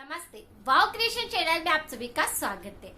नमस्ते, वाव creation channel में आप सभी का स्वागत है।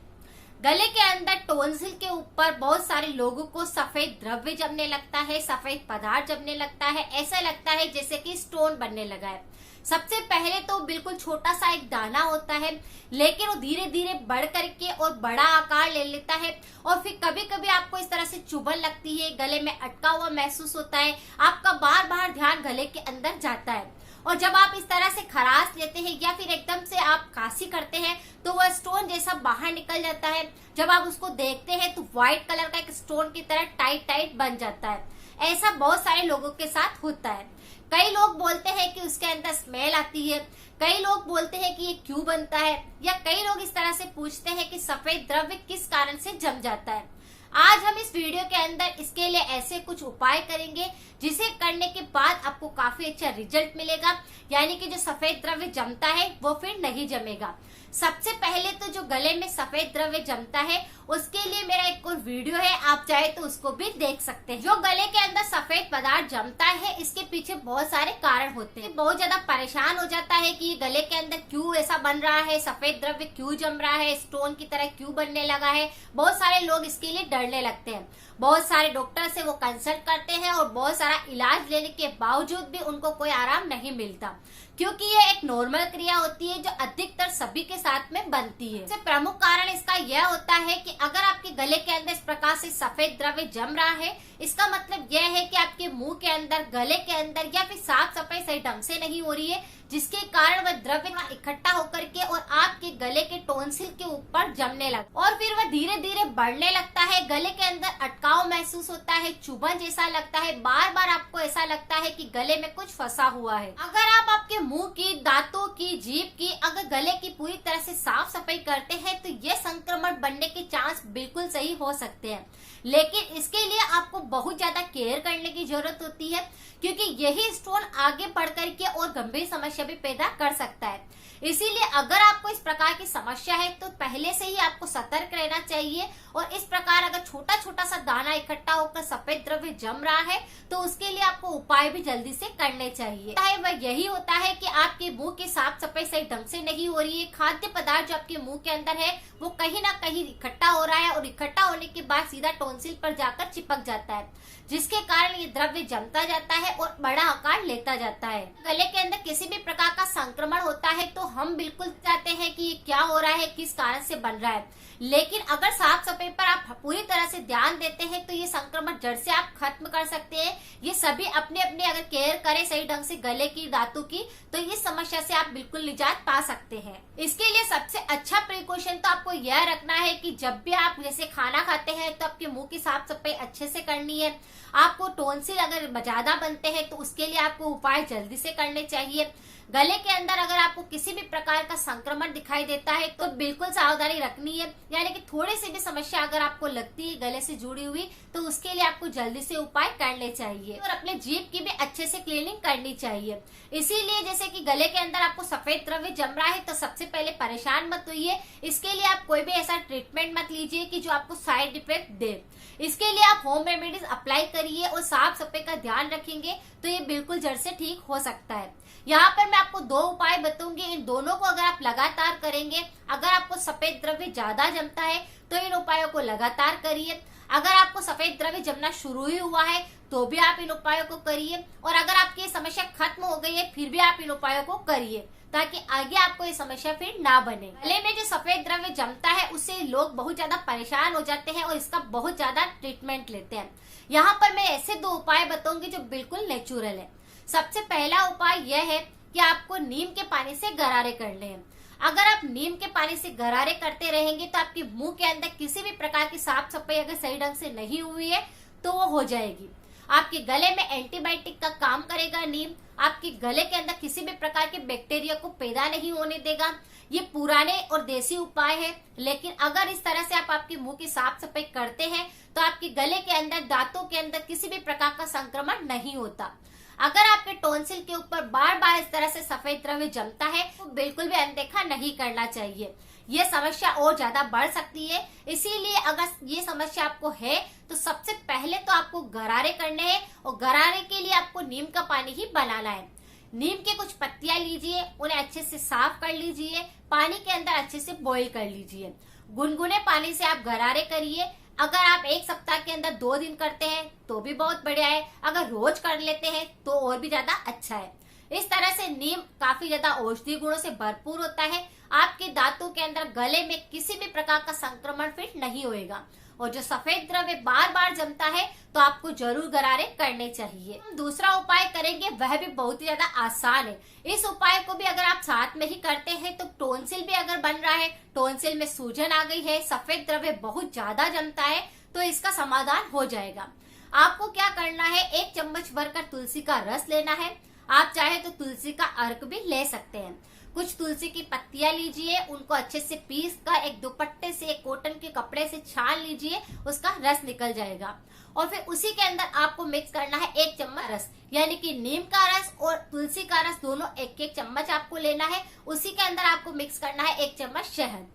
गले के अंदर टोंसिल के ऊपर बहुत सारे लोगों को सफेद द्रव्य जमने लगता है, सफेद पदार्थ जमने लगता है। ऐसा लगता है जैसे कि स्टोन बनने लगा है। सबसे पहले तो बिल्कुल छोटा सा एक दाना होता है, लेकिन वो धीरे धीरे बढ़ करके और बड़ा आकार ले लेता है। और फिर कभी कभी आपको इस तरह से चुभन लगती है, गले में अटका हुआ महसूस होता है। आपका बार बार ध्यान गले के अंदर जाता है और जब आप इस तरह से खराश लेते हैं या फिर एकदम से आप खांसी करते हैं तो वह स्टोन जैसा बाहर निकल जाता है। जब आप उसको देखते हैं तो व्हाइट कलर का एक स्टोन की तरह टाइट टाइट बन जाता है। ऐसा बहुत सारे लोगों के साथ होता है। कई लोग बोलते हैं कि उसके अंदर स्मेल आती है, कई लोग बोलते हैं कि ये क्यों बनता है, या कई लोग इस तरह से पूछते हैं कि सफेद द्रव्य किस कारण से जम जाता है। आज हम इस वीडियो के अंदर इसके लिए ऐसे कुछ उपाय करेंगे जिसे करने के बाद आपको काफी अच्छा रिजल्ट मिलेगा, यानी कि जो सफेद द्रव्य जमता है वो फिर नहीं जमेगा। सबसे पहले तो जो गले में सफेद द्रव्य जमता है उसके लिए मेरा एक और वीडियो है, आप चाहे तो उसको भी देख सकते हैं। जो गले के अंदर सफेद पदार्थ जमता है इसके पीछे बहुत सारे कारण होते हैं। बहुत ज्यादा परेशान हो जाता है कि ये गले के अंदर क्यों ऐसा बन रहा है, सफेद द्रव्य क्यों जम रहा है, स्टोन की तरह क्यों बनने लगा है। बहुत सारे लोग इसके लिए डरने लगते हैं। बहुत सारे डॉक्टर से वो कंसल्ट करते हैं और बहुत सारा इलाज लेने के बावजूद भी उनको कोई आराम नहीं मिलता, क्योंकि ये एक नॉर्मल क्रिया होती है जो अधिकतर सभी के साथ में बनती है। सबसे प्रमुख कारण इसका यह होता है कि अगर आपके गले के अंदर इस प्रकार से सफेद द्रव्य जम रहा है, इसका मतलब यह है कि आपके मुंह के अंदर, गले के अंदर या फिर साफ सफाई सही ढंग से नहीं हो रही है, जिसके कारण वह द्रव्य इकट्ठा होकर के और आपके गले के टोंसिल के ऊपर जमने लगता है और फिर वह धीरे धीरे बढ़ने लगता है। गले के अंदर अटकाव महसूस होता है, चुभन जैसा लगता है, बार बार आपको ऐसा लगता है कि गले में कुछ फंसा हुआ है। अगर आप आपके मुंह की, दांतों की, जीभ की अगर गले की पूरी तरह से साफ सफाई करते हैं तो ये संक्रमण बनने के चांस बिल्कुल सही हो सकते हैं, लेकिन इसके लिए आपको बहुत ज्यादा केयर करने की जरूरत होती है, क्योंकि यही स्टोन आगे बढ़ करके और गंभीर समस्या भी पैदा कर सकता है। इसीलिए अगर आपको इस प्रकार की समस्या है तो पहले से ही आपको सतर्क रहना चाहिए। और इस प्रकार अगर छोटा छोटा सा दाना इकट्ठा होकर सफेद द्रव्य जम रहा है तो उसके लिए आपको उपाय भी जल्दी से करने चाहिए। वह यही होता है कि आपके मुंह की साफ सफाई सही ढंग से नहीं हो रही है, खाद्य पदार्थ जो आपके मुंह के अंदर है वो कहीं ना कहीं इकट्ठा हो रहा है और इकट्ठा होने के बाद सीधा टॉन्सिल पर जाकर चिपक जाता है, जिसके कारण ये द्रव्य जमता जाता है और बड़ा आकार लेता जाता है। गले के अंदर किसी भी प्रकार का संक्रमण होता है तो हम बिल्कुल चाहते हैं कि ये क्या हो रहा है, किस कारण से बन रहा है, लेकिन अगर साफ सफाई पर आप पूरी तरह से ध्यान देते हैं तो ये संक्रमण जड़ से आप खत्म कर सकते हैं। ये सभी अपने अपने अगर केयर करें सही ढंग से गले की, दांतों की, तो इस समस्या से आप बिल्कुल निजात पा सकते हैं। इसके लिए सबसे अच्छा प्रिकॉशन तो आपको यह रखना है कि जब भी आप जैसे खाना खाते हैं तो आपके मुंह की साफ सफाई अच्छे से करनी है। आपको टॉन्सिल अगर ज्यादा बनते हैं तो उसके लिए आपको उपाय जल्दी से करने चाहिए। गले के अंदर अगर आपको किसी भी प्रकार का संक्रमण दिखाई देता है तो बिल्कुल सावधानी रखनी है, यानी कि थोड़ी सी भी समस्या अगर आपको लगती है गले से जुड़ी हुई तो उसके लिए आपको जल्दी से उपाय करने चाहिए और अपने जीभ की भी अच्छे से क्लीनिंग करनी चाहिए। इसीलिए जैसे कि गले के अंदर आपको सफेद द्रव्य जम रहा है तो सबसे पहले परेशान मत होइए। इसके लिए आप कोई भी ऐसा ट्रीटमेंट मत लीजिए कि जो आपको साइड इफेक्ट दे। इसके लिए आप होम रेमेडीज अप्लाई करिए और साफ सफाई का ध्यान रखेंगे तो ये बिल्कुल जड़ से ठीक हो सकता है। यहाँ पर मैं आपको दो उपाय बताऊंगी, इन दोनों को अगर आप लगातार करेंगे, अगर आपको सफेद द्रव्य ज्यादा जमता है तो इन उपायों को लगातार करिए। अगर आपको सफेद द्रव्य जमना शुरू ही हुआ है तो भी आप इन उपायों को करिए, और अगर आपकी ये समस्या खत्म हो गई है फिर भी आप इन उपायों को करिए, ताकि आगे आपको ये समस्या फिर ना बने। गले में जो सफेद द्रव्य जमता है उससे लोग बहुत ज्यादा परेशान हो जाते हैं और इसका बहुत ज्यादा ट्रीटमेंट लेते हैं। यहाँ पर मैं ऐसे दो उपाय बताऊंगी जो बिल्कुल नेचुरल है। सबसे पहला उपाय यह है कि आपको नीम के पानी से गरारे करने हैं। अगर आप नीम के पानी से गरारे करते रहेंगे तो आपके मुंह के अंदर किसी भी प्रकार की साफ सफाई अगर सही ढंग से नहीं हुई है तो वो हो जाएगी। आपके गले में एंटीबायोटिक का काम करेगा नीम, आपके गले के अंदर किसी भी प्रकार के बैक्टीरिया को पैदा नहीं होने देगा। ये पुराने और देसी उपाय है, लेकिन अगर इस तरह से आप आपके मुंह की साफ सफाई करते हैं तो आपके गले के अंदर, दांतों के अंदर किसी भी प्रकार का संक्रमण नहीं होता। अगर आपके टॉन्सिल के ऊपर बार बार इस तरह से सफेद द्रव्य जमता है तो बिल्कुल भी अनदेखा नहीं करना चाहिए, ये समस्या और ज्यादा बढ़ सकती है। इसीलिए अगर ये समस्या आपको है तो सबसे पहले तो आपको गरारे करने हैं और गरारे के लिए आपको नीम का पानी ही बनाना है। नीम की कुछ पत्तियां लीजिए, उन्हें अच्छे से साफ कर लीजिए, पानी के अंदर अच्छे से बॉईल कर लीजिए। गुनगुने पानी से आप गरारे करिए। अगर आप एक सप्ताह के अंदर 2 दिन करते हैं तो भी बहुत बढ़िया है, अगर रोज कर लेते हैं तो और भी ज्यादा अच्छा है। इस तरह से नीम काफी ज्यादा औषधीय गुणों से भरपूर होता है। आपके दांतों के अंदर, गले में किसी भी प्रकार का संक्रमण फिर नहीं होएगा। और जो सफेद द्रव्य बार बार जमता है तो आपको जरूर गरारे करने चाहिए। हम दूसरा उपाय करेंगे, वह भी बहुत ही ज्यादा आसान है। इस उपाय को भी अगर आप साथ में ही करते हैं तो टोंसिल भी अगर बन रहा है, टोंसिल में सूजन आ गई है, सफेद द्रव्य बहुत ज्यादा जमता है, तो इसका समाधान हो जाएगा। आपको क्या करना है, 1 चम्मच भरकर तुलसी का रस लेना है। आप चाहे तो तुलसी का अर्क भी ले सकते हैं। कुछ तुलसी की पत्तियां लीजिए, उनको अच्छे से पीस कर एक दुपट्टे से, एक कॉटन के कपड़े से छान लीजिए, उसका रस निकल जाएगा। और फिर उसी के अंदर आपको मिक्स करना है 1 चम्मच रस, यानी कि नीम का रस और तुलसी का रस दोनों 1-1 चम्मच आपको लेना है। उसी के अंदर आपको मिक्स करना है 1 चम्मच शहद।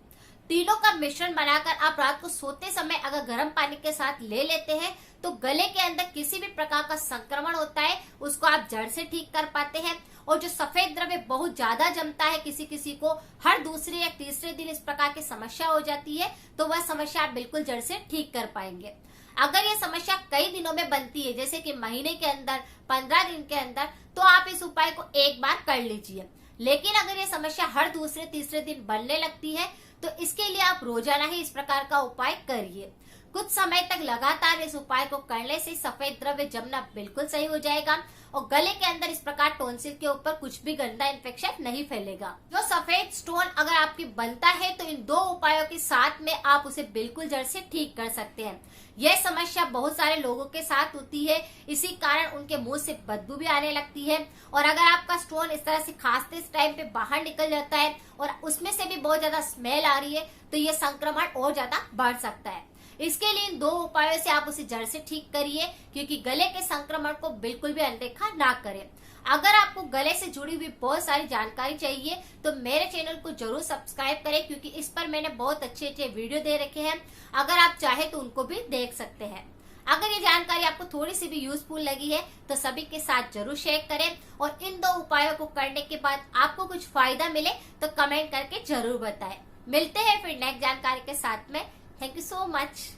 तीनों का मिश्रण बनाकर आप रात को सोते समय अगर गर्म पानी के साथ ले लेते हैं तो गले के अंदर किसी भी प्रकार का संक्रमण होता है उसको आप जड़ से ठीक कर पाते हैं। और जो सफेद द्रव्य बहुत ज्यादा जमता है, किसी किसी को हर दूसरे या तीसरे दिन इस प्रकार की समस्या हो जाती है, तो वह समस्या आप बिल्कुल जड़ से ठीक कर पाएंगे। अगर ये समस्या कई दिनों में बनती है, जैसे कि महीने के अंदर, 15 दिन के अंदर, तो आप इस उपाय को एक बार कर लीजिए। लेकिन अगर ये समस्या हर दूसरे तीसरे दिन बनने लगती है तो इसके लिए आप रोजाना ही इस प्रकार का उपाय करिए। कुछ समय तक लगातार इस उपाय को करने से सफेद द्रव्य जमना बिल्कुल सही हो जाएगा और गले के अंदर इस प्रकार टोंसिल के ऊपर कुछ भी गंदा इन्फेक्शन नहीं फैलेगा। जो सफेद स्टोन अगर आपकी बनता है तो इन 2 उपायों के साथ में आप उसे बिल्कुल जड़ से ठीक कर सकते हैं। यह समस्या बहुत सारे लोगों के साथ होती है, इसी कारण उनके मुंह से बदबू भी आने लगती है। और अगर आपका स्टोन इस तरह से खांसते इस टाइम पे बाहर निकल जाता है और उसमें से भी बहुत ज्यादा स्मेल आ रही है तो ये संक्रमण और ज्यादा बढ़ सकता है। इसके लिए इन 2 उपायों से आप उसे जड़ से ठीक करिए, क्योंकि गले के संक्रमण को बिल्कुल भी अनदेखा ना करें। अगर आपको गले से जुड़ी हुई बहुत सारी जानकारी चाहिए तो मेरे चैनल को जरूर सब्सक्राइब करें, क्योंकि इस पर मैंने बहुत अच्छे वीडियो दे रखे हैं। अगर आप चाहे तो उनको भी देख सकते हैं। अगर ये जानकारी आपको थोड़ी सी भी यूजफुल लगी है तो सभी के साथ जरूर शेयर करें और इन 2 उपायों को करने के बाद आपको कुछ फायदा मिले तो कमेंट करके जरूर बताएं। मिलते हैं फिर नेक्स्ट जानकारी के साथ में। Thank you so much.